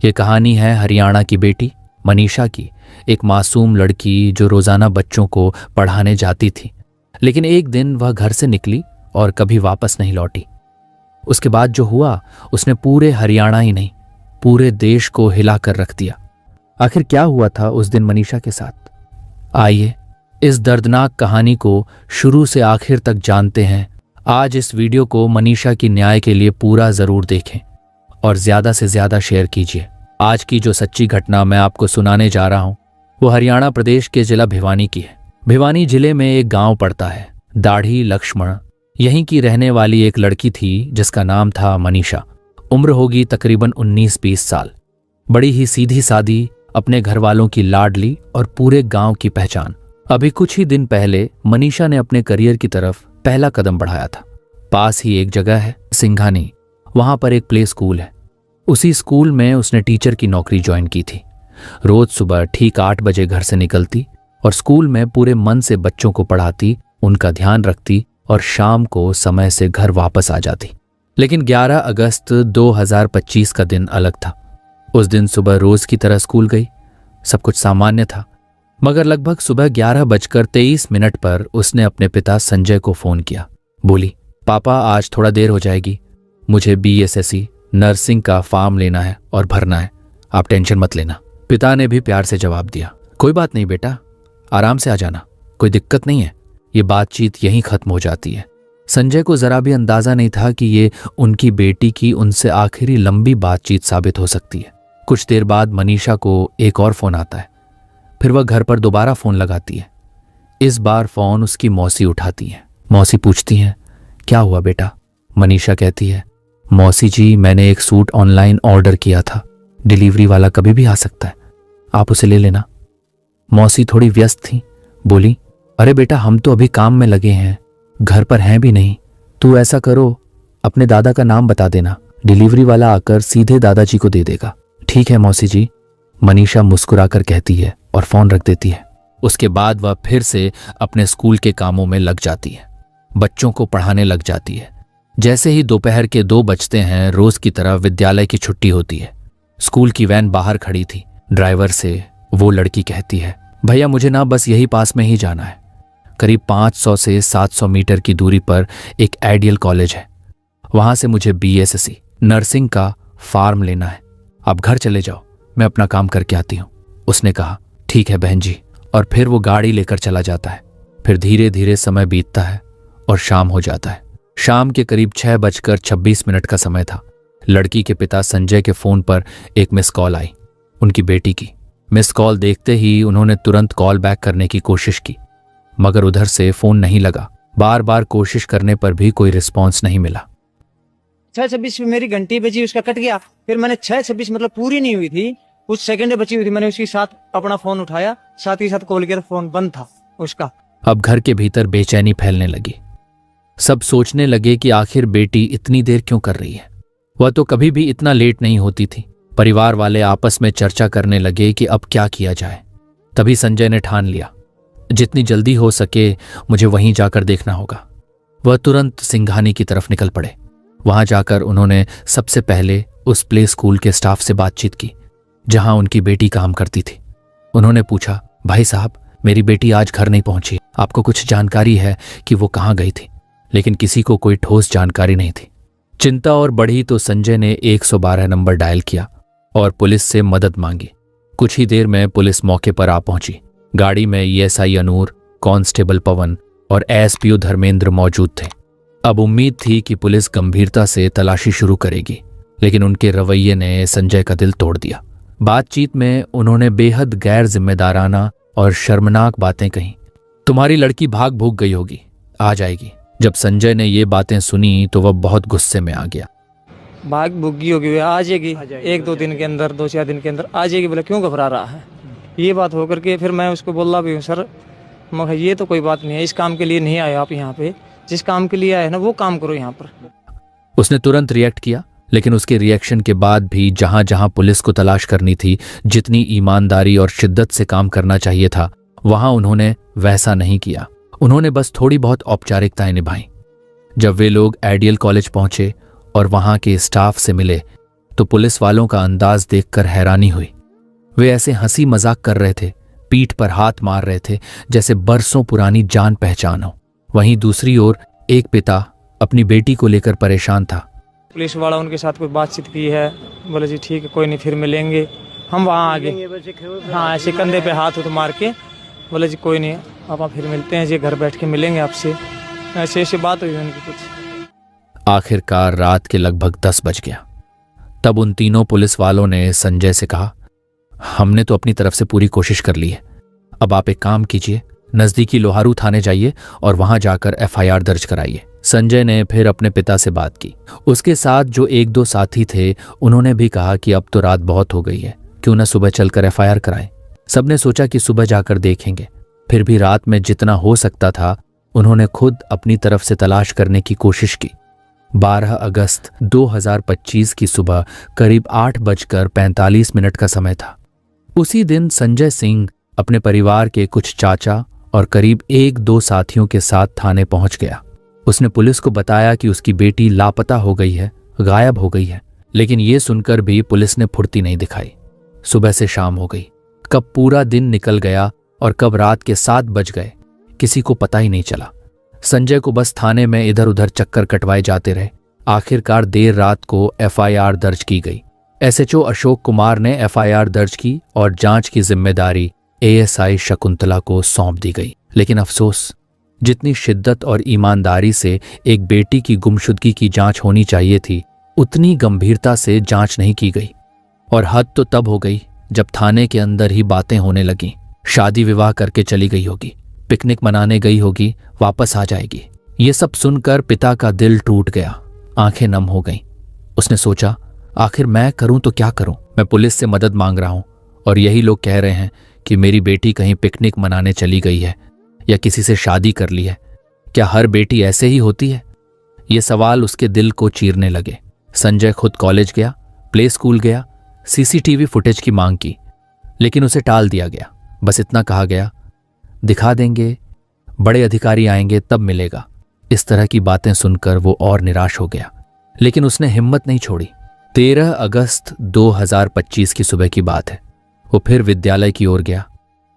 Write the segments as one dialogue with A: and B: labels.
A: ये कहानी है हरियाणा की बेटी मनीषा की, एक मासूम लड़की जो रोजाना बच्चों को पढ़ाने जाती थी, लेकिन एक दिन वह घर से निकली और कभी वापस नहीं लौटी। उसके बाद जो हुआ उसने पूरे हरियाणा ही नहीं, पूरे देश को हिला कर रख दिया। आखिर क्या हुआ था उस दिन मनीषा के साथ? आइए इस दर्दनाक कहानी को शुरू से आखिर तक जानते हैं। आज इस वीडियो को मनीषा की न्याय के लिए पूरा जरूर देखें और ज्यादा से ज्यादा शेयर कीजिए। आज की जो सच्ची घटना मैं आपको सुनाने जा रहा हूं वो हरियाणा प्रदेश के जिला भिवानी की है। भिवानी जिले में एक गांव पड़ता है, दाढ़ी लक्ष्मण। यहीं की रहने वाली एक लड़की थी जिसका नाम था मनीषा। उम्र होगी तकरीबन 19-20 साल। बड़ी ही सीधी सादी, अपने घर वालों की लाडली और पूरे गांव की पहचान। अभी कुछ ही दिन पहले मनीषा ने अपने करियर की तरफ पहला कदम बढ़ाया था। पास ही एक जगह है सिंघानी, वहां पर एक प्ले स्कूल है। उसी स्कूल में उसने टीचर की नौकरी ज्वाइन की थी। रोज सुबह ठीक 8 बजे घर से निकलती और स्कूल में पूरे मन से बच्चों को पढ़ाती, उनका ध्यान रखती और शाम को समय से घर वापस आ जाती। लेकिन 11 अगस्त 2025 का दिन अलग था। उस दिन सुबह रोज की तरह स्कूल गई, सब कुछ सामान्य था, मगर लगभग सुबह 11:23 पर उसने अपने पिता संजय को फोन किया। बोली, पापा आज थोड़ा देर हो जाएगी, मुझे BSSC नर्सिंग का फॉर्म लेना है और भरना है, आप टेंशन मत लेना। पिता ने भी प्यार से जवाब दिया, कोई बात नहीं बेटा, आराम से आ जाना, कोई दिक्कत नहीं है। ये बातचीत यहीं खत्म हो जाती है। संजय को जरा भी अंदाजा नहीं था कि ये उनकी बेटी की उनसे आखिरी लंबी बातचीत साबित हो सकती है। कुछ देर बाद मनीषा को एक और फोन आता है। फिर वह घर पर दोबारा फोन लगाती है। इस बार फोन उसकी मौसी उठाती है। मौसी पूछती हैं, क्या हुआ बेटा? मनीषा कहती है, मौसी जी मैंने एक सूट ऑनलाइन ऑर्डर किया था, डिलीवरी वाला कभी भी आ सकता है, आप उसे ले लेना। मौसी थोड़ी व्यस्त थी, बोली, अरे बेटा हम तो अभी काम में लगे हैं, घर पर हैं भी नहीं। तू ऐसा करो, अपने दादा का नाम बता देना, डिलीवरी वाला आकर सीधे दादाजी को दे देगा। ठीक है मौसी जी, मनीषा मुस्कुराकर कहती है और फोन रख देती है। उसके बाद वह फिर से अपने स्कूल के कामों में लग जाती है, बच्चों को पढ़ाने लग जाती है। जैसे ही दोपहर के 2 बजते हैं, रोज की तरह विद्यालय की छुट्टी होती है। स्कूल की वैन बाहर खड़ी थी। ड्राइवर से वो लड़की कहती है, भैया मुझे ना बस यही पास में ही जाना है। करीब 500 से 700 मीटर की दूरी पर एक आइडियल कॉलेज है, वहां से मुझे BSSC नर्सिंग का फॉर्म लेना है। आप घर चले जाओ, मैं अपना काम करके आती हूँ। उसने कहा, ठीक है बहन जी, और फिर वो गाड़ी लेकर चला जाता है। फिर धीरे धीरे समय बीतता है और शाम हो जाता है। शाम के करीब 6:26 का समय था। लड़की के पिता संजय के फोन पर एक मिस कॉल आई, उनकी बेटी की। मिस कॉल देखते ही उन्होंने तुरंत कॉल बैक करने की कोशिश की, मगर उधर से फोन नहीं लगा। बार बार कोशिश करने पर भी कोई रिस्पॉन्स नहीं मिला।
B: 6:26 पे मेरी घंटी बजी, उसका कट गया। फिर मैंने 6:26 मतलब पूरी नहीं हुई थी, कुछ सेकंड बची हुई थी, मैंने उसके साथ अपना फोन उठाया, साथ ही साथ कॉल किया, फोन बंद था उसका।
A: अब घर के भीतर बेचैनी फैलने लगी। सब सोचने लगे कि आखिर बेटी इतनी देर क्यों कर रही है, वह तो कभी भी इतना लेट नहीं होती थी। परिवार वाले आपस में चर्चा करने लगे कि अब क्या किया जाए। तभी संजय ने ठान लिया, जितनी जल्दी हो सके मुझे वहीं जाकर देखना होगा। वह तुरंत सिंघानी की तरफ निकल पड़े। वहां जाकर उन्होंने सबसे पहले उस प्ले स्कूल के स्टाफ से बातचीत की जहां उनकी बेटी काम करती थी। उन्होंने पूछा, भाई साहब मेरी बेटी आज घर नहीं पहुंची, आपको कुछ जानकारी है कि वो कहाँ गई थी? लेकिन किसी को कोई ठोस जानकारी नहीं थी। चिंता और बढ़ी तो संजय ने 112 नंबर डायल किया और पुलिस से मदद मांगी। कुछ ही देर में पुलिस मौके पर आ पहुंची। गाड़ी में ESI अनूर, कांस्टेबल पवन और ASPO धर्मेंद्र मौजूद थे। अब उम्मीद थी कि पुलिस गंभीरता से तलाशी शुरू करेगी, लेकिन उनके रवैये ने संजय का दिल तोड़ दिया। बातचीत में उन्होंने बेहद गैर जिम्मेदाराना और शर्मनाक बातें कहीं। तुम्हारी लड़की भाग भूग गई होगी, आ जाएगी। जब संजय ने ये बातें सुनी तो वह बहुत गुस्से में आ गया।
B: भाग भुग्गी होगी, आ जाएगी 1-2 दिन के अंदर, 2-4 दिन के अंदर आ जाएगी। बोला क्यों घबरा रहा है? ये बात होकर के फिर मैं उसको बोला भी हूँ, सर मगर ये तो कोई बात नहीं है, इस काम के लिए नहीं आए आप यहाँ पे, जिस काम के लिए आए ना वो काम करो यहाँ पर।
A: उसने तुरंत रिएक्ट किया, लेकिन उसके रिएक्शन के बाद भी जहां जहां पुलिस को तलाश करनी थी, जितनी ईमानदारी और शिद्दत से काम करना चाहिए था, वहां उन्होंने वैसा नहीं किया। उन्होंने बस थोड़ी बहुत औपचारिकताएं निभाई। जब वे लोग आइडियल कॉलेज पहुंचे और वहां के स्टाफ से मिले तो पुलिस वालों का अंदाज देखकर हैरानी हुई। वे ऐसे हंसी मजाक कर रहे थे, पीठ पर हाथ मार रहे थे, जैसे बरसों पुरानी जान पहचान हो। वहीं दूसरी ओर एक पिता अपनी बेटी को लेकर परेशान था।
B: पुलिस वाला उनके साथ कोई बातचीत की है, बोले जी ठीक है कोई नहीं फिर मिलेंगे, हम वहाँ आगे। हाँ ऐसे कंधे पे हाथ मार के बोले जी कोई नहीं आप फिर मिलते हैं जी, घर बैठ के मिलेंगे आपसे। ऐसे ऐसे बात हुई उनकी कुछ।
A: आखिरकार रात के लगभग 10 बज गया। तब उन तीनों पुलिस वालों ने संजय से कहा, हमने तो अपनी तरफ से पूरी कोशिश कर ली है, अब आप एक काम कीजिए, नजदीकी लोहारू थाने जाइए और वहां जाकर एफआईआर दर्ज कराइए। संजय ने फिर अपने पिता से बात की। उसके साथ जो एक दो साथी थे उन्होंने भी कहा कि अब तो रात बहुत हो गई है, क्यों न सुबह चलकर एफआईआर कराएं। सबने सोचा कि सुबह जाकर देखेंगे। फिर भी रात में जितना हो सकता था उन्होंने खुद अपनी तरफ से तलाश करने की कोशिश की। 12 अगस्त 2025 की सुबह करीब 8:45 का समय था। उसी दिन संजय सिंह अपने परिवार के कुछ चाचा और करीब 1-2 साथियों के साथ थाने पहुंच गया। उसने पुलिस को बताया कि उसकी बेटी लापता हो गई है, गायब हो गई है। लेकिन यह सुनकर भी पुलिस ने फुर्ती नहीं दिखाई। सुबह से शाम हो गई, कब पूरा दिन निकल गया और कब रात के 7 बज गए किसी को पता ही नहीं चला। संजय को बस थाने में इधर उधर चक्कर कटवाए जाते रहे। आखिरकार देर रात को एफआईआर दर्ज की गई। एसएचओ अशोक कुमार ने एफआईआर दर्ज की और जांच की जिम्मेदारी एएसआई शकुंतला को सौंप दी गई। लेकिन अफसोस, जितनी शिद्दत और ईमानदारी से एक बेटी की गुमशुदगी की जांच होनी चाहिए थी, उतनी गंभीरता से जांच नहीं की गई। और हद तो तब हो गई जब थाने के अंदर ही बातें होने लगीं। शादी विवाह करके चली गई होगी, पिकनिक मनाने गई होगी, वापस आ जाएगी। ये सब सुनकर पिता का दिल टूट गया, आंखें नम हो गईं। उसने सोचा, आखिर मैं करूं तो क्या करूं? मैं पुलिस से मदद मांग रहा हूं और यही लोग कह रहे हैं कि मेरी बेटी कहीं पिकनिक मनाने चली गई है या किसी से शादी कर ली है। क्या हर बेटी ऐसे ही होती है? ये सवाल उसके दिल को चीरने लगे। संजय खुद कॉलेज गया, प्ले स्कूल गया, सीसीटीवी फुटेज की मांग की, लेकिन उसे टाल दिया गया। बस इतना कहा गया, दिखा देंगे, बड़े अधिकारी आएंगे तब मिलेगा। इस तरह की बातें सुनकर वो और निराश हो गया, लेकिन उसने हिम्मत नहीं छोड़ी। 13 अगस्त 2025 की सुबह की बात है। वो फिर विद्यालय की ओर गया,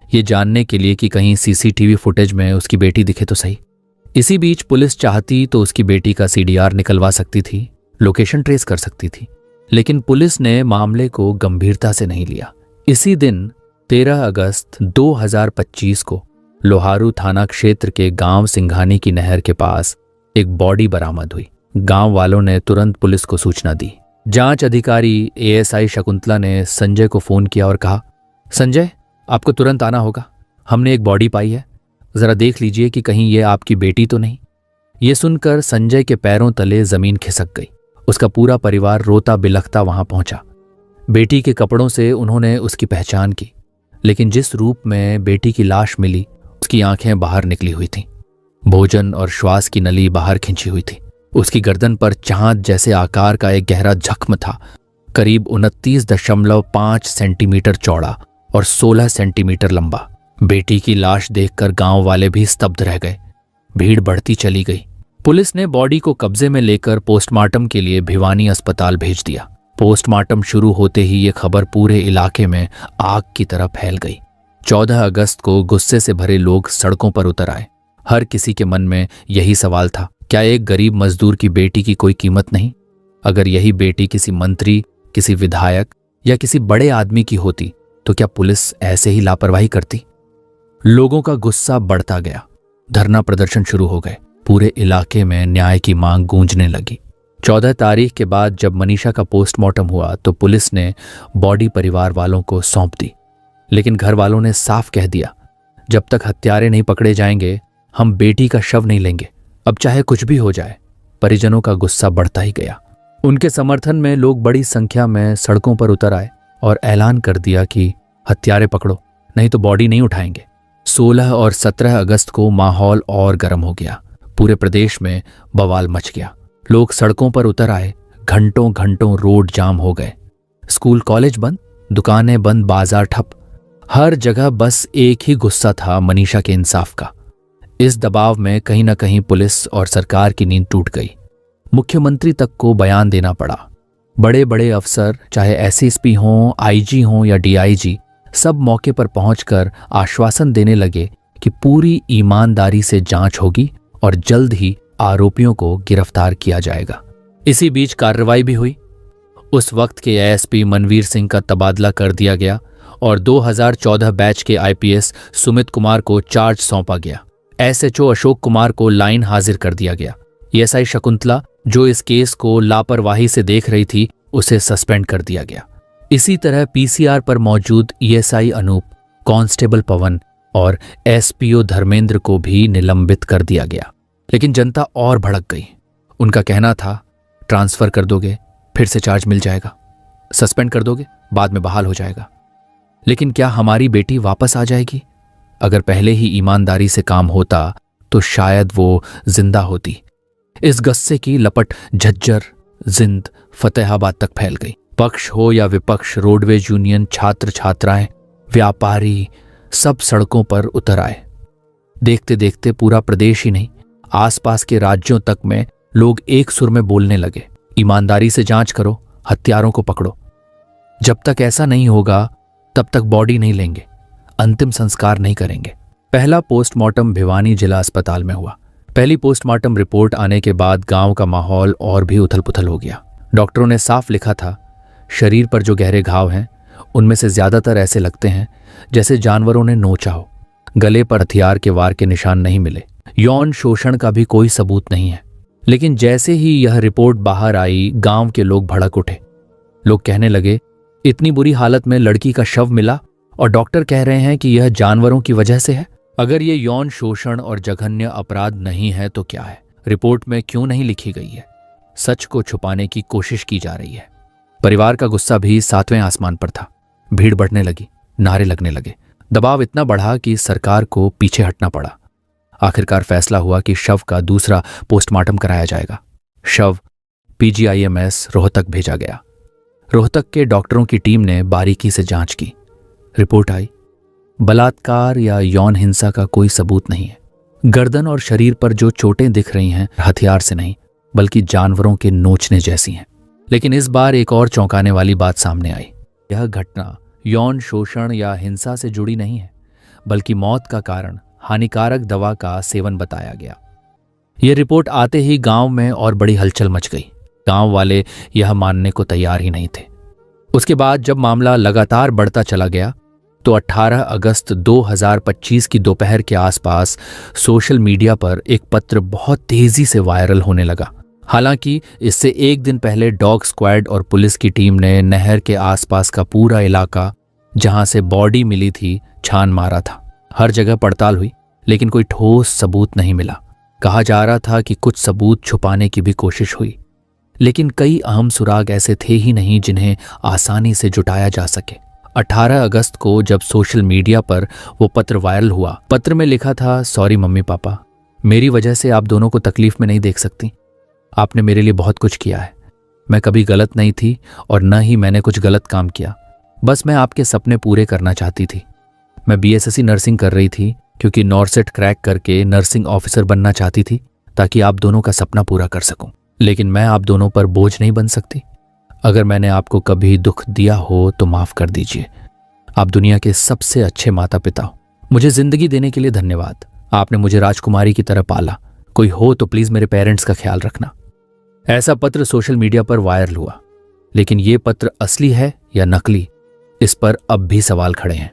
A: ये जानने के लिए कि कहीं सीसीटीवी फुटेज में उसकी बेटी दिखे तो सही। इसी बीच पुलिस चाहती तो उसकी बेटी का सीडीआर निकलवा सकती थी, लोकेशन ट्रेस कर सकती थी, लेकिन पुलिस ने मामले को गंभीरता से नहीं लिया। इसी दिन 13 अगस्त 2025 को लोहारू थाना क्षेत्र के गांव सिंघानी की नहर के पास एक बॉडी बरामद हुई। गांव वालों ने तुरंत पुलिस को सूचना दी। जांच अधिकारी एएसआई शकुंतला ने संजय को फोन किया और कहा, संजय आपको तुरंत आना होगा, हमने एक बॉडी पाई है, जरा देख लीजिए कि कहीं ये आपकी बेटी तो नहीं। ये सुनकर संजय के पैरों तले जमीन खिसक गई। उसका पूरा परिवार रोता बिलखता वहां पहुंचा। बेटी के कपड़ों से उन्होंने उसकी पहचान की, लेकिन जिस रूप में बेटी की लाश मिली उसकी आंखें बाहर निकली हुई थीं, भोजन और श्वास की नली बाहर खिंची हुई थी। उसकी गर्दन पर चांद जैसे आकार का एक गहरा जख्म था, करीब 29.5 सेंटीमीटर चौड़ा और 16 सेंटीमीटर लंबा। बेटी की लाश देखकर गांव वाले भी स्तब्ध रह गए। भीड़ बढ़ती चली गई। पुलिस ने बॉडी को कब्जे में लेकर पोस्टमार्टम के लिए भिवानी अस्पताल भेज दिया। पोस्टमार्टम शुरू होते ही ये खबर पूरे इलाके में आग की तरह फैल गई। 14 अगस्त को गुस्से से भरे लोग सड़कों पर उतर आए। हर किसी के मन में यही सवाल था, क्या एक गरीब मजदूर की बेटी की कोई कीमत नहीं? अगर यही बेटी किसी मंत्री, किसी विधायक या किसी बड़े आदमी की होती तो क्या पुलिस ऐसे ही लापरवाही करती? लोगों का गुस्सा बढ़ता गया। धरना प्रदर्शन शुरू हो गए। पूरे इलाके में न्याय की मांग गूंजने लगी। 14 तारीख के बाद जब मनीषा का पोस्टमार्टम हुआ तो पुलिस ने बॉडी परिवार वालों को सौंप दी, लेकिन घर वालों ने साफ कह दिया, जब तक हत्यारे नहीं पकड़े जाएंगे हम बेटी का शव नहीं लेंगे, अब चाहे कुछ भी हो जाए। परिजनों का गुस्सा बढ़ता ही गया। उनके समर्थन में लोग बड़ी संख्या में सड़कों पर उतर आए और ऐलान कर दिया कि हत्यारे पकड़ो, नहीं तो बॉडी नहीं उठाएंगे। 16 और 17 अगस्त को माहौल और गर्म हो गया। पूरे प्रदेश में बवाल मच गया। लोग सड़कों पर उतर आए। घंटों घंटों रोड जाम हो गए। स्कूल कॉलेज बंद, दुकानें बंद, बाजार ठप। हर जगह बस एक ही गुस्सा था, मनीषा के इंसाफ का। इस दबाव में कहीं न कहीं पुलिस और सरकार की नींद टूट गई। मुख्यमंत्री तक को बयान देना पड़ा। बड़े बड़े अफसर, चाहे एसएसपी हों, आईजी हों या डीआईजी, सब मौके पर पहुंचकर आश्वासन देने लगे कि पूरी ईमानदारी से जांच होगी और जल्द ही आरोपियों को गिरफ्तार किया जाएगा। इसी बीच कार्रवाई भी हुई। उस वक्त के एएसपी मनवीर सिंह का तबादला कर दिया गया और 2014 बैच के आईपीएस सुमित कुमार को चार्ज सौंपा गया। एसएचओ अशोक कुमार को लाइन हाजिर कर दिया गया। एएसआई शकुंतला, जो इस केस को लापरवाही से देख रही थी, उसे सस्पेंड कर दिया गया। इसी तरह पीसीआर पर मौजूद ईएसआई अनूप, कांस्टेबल पवन और एसपीओ धर्मेंद्र को भी निलंबित कर दिया गया। लेकिन जनता और भड़क गई। उनका कहना था, ट्रांसफर कर दोगे फिर से चार्ज मिल जाएगा, सस्पेंड कर दोगे बाद में बहाल हो जाएगा। लेकिन क्या हमारी बेटी वापस आ जाएगी? अगर पहले ही ईमानदारी से काम होता तो शायद वो जिंदा होती। इस गस्से की लपट झज्जर, जिंद, फतेहाबाद तक फैल गई। पक्ष हो या विपक्ष, रोडवेज यूनियन, छात्र छात्राएं, व्यापारी, सब सड़कों पर उतर आए। देखते देखते पूरा प्रदेश ही नहीं, आसपास के राज्यों तक में लोग एक सुर में बोलने लगे, ईमानदारी से जांच करो, हत्यारों को पकड़ो। जब तक ऐसा नहीं होगा तब तक बॉडी नहीं लेंगे, अंतिम संस्कार नहीं करेंगे। पहला पोस्टमार्टम भिवानी जिला अस्पताल में हुआ। पहली पोस्टमार्टम रिपोर्ट आने के बाद गांव का माहौल और भी उथल पुथल हो गया। डॉक्टरों ने साफ लिखा था, शरीर पर जो गहरे घाव हैं उनमें से ज्यादातर ऐसे लगते हैं जैसे जानवरों ने नोचा हो। गले पर हथियार के वार के निशान नहीं मिले। यौन शोषण का भी कोई सबूत नहीं है। लेकिन जैसे ही यह रिपोर्ट बाहर आई, गांव के लोग भड़क उठे। लोग कहने लगे, इतनी बुरी हालत में लड़की का शव मिला और डॉक्टर कह रहे हैं कि यह जानवरों की वजह से है। अगर ये यौन शोषण और जघन्य अपराध नहीं है तो क्या है? रिपोर्ट में क्यों नहीं लिखी गई है? सच को छुपाने की कोशिश की जा रही है। परिवार का गुस्सा भी 7वें आसमान पर था। भीड़ बढ़ने लगी, नारे लगने लगे। दबाव इतना बढ़ा कि सरकार को पीछे हटना पड़ा। आखिरकार फैसला हुआ कि शव का दूसरा पोस्टमार्टम कराया जाएगा। शव पीजीआईएमएस रोहतक भेजा गया। रोहतक के डॉक्टरों की टीम ने बारीकी से जांच की। रिपोर्ट आई, बलात्कार या यौन हिंसा का कोई सबूत नहीं है। गर्दन और शरीर पर जो चोटें दिख रही हैं हथियार से नहीं बल्कि जानवरों के नोचने जैसी हैं। लेकिन इस बार एक और चौंकाने वाली बात सामने आई। यह घटना यौन शोषण या हिंसा से जुड़ी नहीं है बल्कि मौत का कारण हानिकारक दवा का सेवन बताया गया। यह रिपोर्ट आते ही गांव में और बड़ी हलचल मच गई। गांव वाले यह मानने को तैयार ही नहीं थे। उसके बाद जब मामला लगातार बढ़ता चला गया तो 18 अगस्त 2025 की दोपहर के आसपास सोशल मीडिया पर एक पत्र बहुत तेजी से वायरल होने लगा। हालांकि इससे एक दिन पहले डॉग स्क्वाड और पुलिस की टीम ने नहर के आसपास का पूरा इलाका जहां से बॉडी मिली थी छान मारा था। हर जगह पड़ताल हुई लेकिन कोई ठोस सबूत नहीं मिला। कहा जा रहा था कि कुछ सबूत छुपाने की भी कोशिश हुई, लेकिन कई अहम सुराग ऐसे थे ही नहीं जिन्हें आसानी से जुटाया जा सके। 18 अगस्त को जब सोशल मीडिया पर वो पत्र वायरल हुआ, पत्र में लिखा था, सॉरी मम्मी पापा, मेरी वजह से आप दोनों को तकलीफ में नहीं देख सकती। आपने मेरे लिए बहुत कुछ किया है। मैं कभी गलत नहीं थी और न ही मैंने कुछ गलत काम किया। बस मैं आपके सपने पूरे करना चाहती थी। मैं बीएसएससी नर्सिंग कर रही थी क्योंकि नॉर्सेट क्रैक करके नर्सिंग ऑफिसर बनना चाहती थी ताकि आप दोनों का सपना पूरा कर सकूं। लेकिन मैं आप दोनों पर बोझ नहीं बन सकती। अगर मैंने आपको कभी दुख दिया हो तो माफ कर दीजिए। आप दुनिया के सबसे अच्छे माता पिता हो। मुझे जिंदगी देने के लिए धन्यवाद। आपने मुझे राजकुमारी की तरह पाला। कोई हो तो प्लीज मेरे पेरेंट्स का ख्याल रखना। ऐसा पत्र सोशल मीडिया पर वायरल हुआ, लेकिन यह पत्र असली है या नकली, इस पर अब भी सवाल खड़े हैं।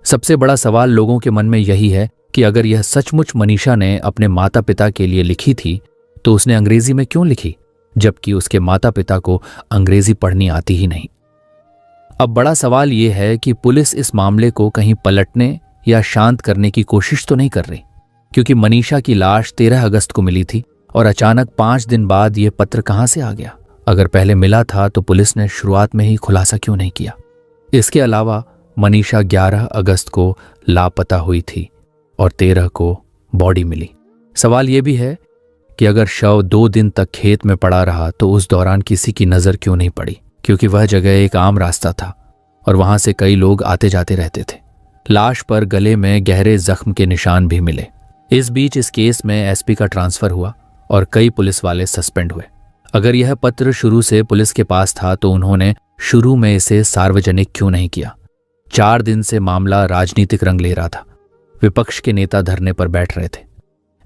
A: सबसे बड़ा सवाल लोगों के मन में यही है कि अगर यह सचमुच मनीषा ने अपने माता पिता के लिए लिखी थी तो उसने अंग्रेजी में क्यों लिखी, जबकि उसके माता पिता को अंग्रेजी पढ़नी आती ही नहीं। अब बड़ा सवाल यह है कि पुलिस इस मामले को कहीं पलटने या शांत करने की कोशिश तो नहीं कर रही, क्योंकि मनीषा की लाश 13 अगस्त को मिली थी और अचानक 5 दिन बाद यह पत्र कहां से आ गया। अगर पहले मिला था तो पुलिस ने शुरुआत में ही खुलासा क्यों नहीं किया। इसके अलावा मनीषा 11 अगस्त को लापता हुई थी और 13 को बॉडी मिली। सवाल यह भी है कि अगर शव 2 दिन तक खेत में पड़ा रहा तो उस दौरान किसी की नजर क्यों नहीं पड़ी, क्योंकि वह जगह एक आम रास्ता था और वहां से कई लोग आते जाते रहते थे। लाश पर गले में गहरे जख्म के निशान भी मिले। इस बीच इस केस में एसपी का ट्रांसफर हुआ और कई पुलिस वाले सस्पेंड हुए। अगर यह पत्र शुरू से पुलिस के पास था तो उन्होंने शुरू में इसे सार्वजनिक क्यों नहीं किया? 4 दिन से मामला राजनीतिक रंग ले रहा था। विपक्ष के नेता धरने पर बैठ रहे थे।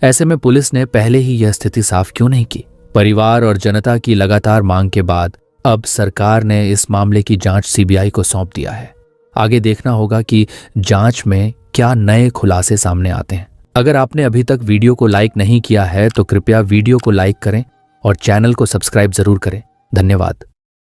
A: ऐसे में पुलिस ने पहले ही यह स्थिति साफ क्यों नहीं की? परिवार और जनता की लगातार मांग के बाद अब सरकार ने इस मामले की जांच सीबीआई को सौंप दिया है। आगे देखना होगा कि जांच में क्या नए खुलासे सामने आते हैं। अगर आपने अभी तक वीडियो को लाइक नहीं किया है तो कृपया वीडियो को लाइक करें और चैनल को सब्सक्राइब जरूर करें। धन्यवाद।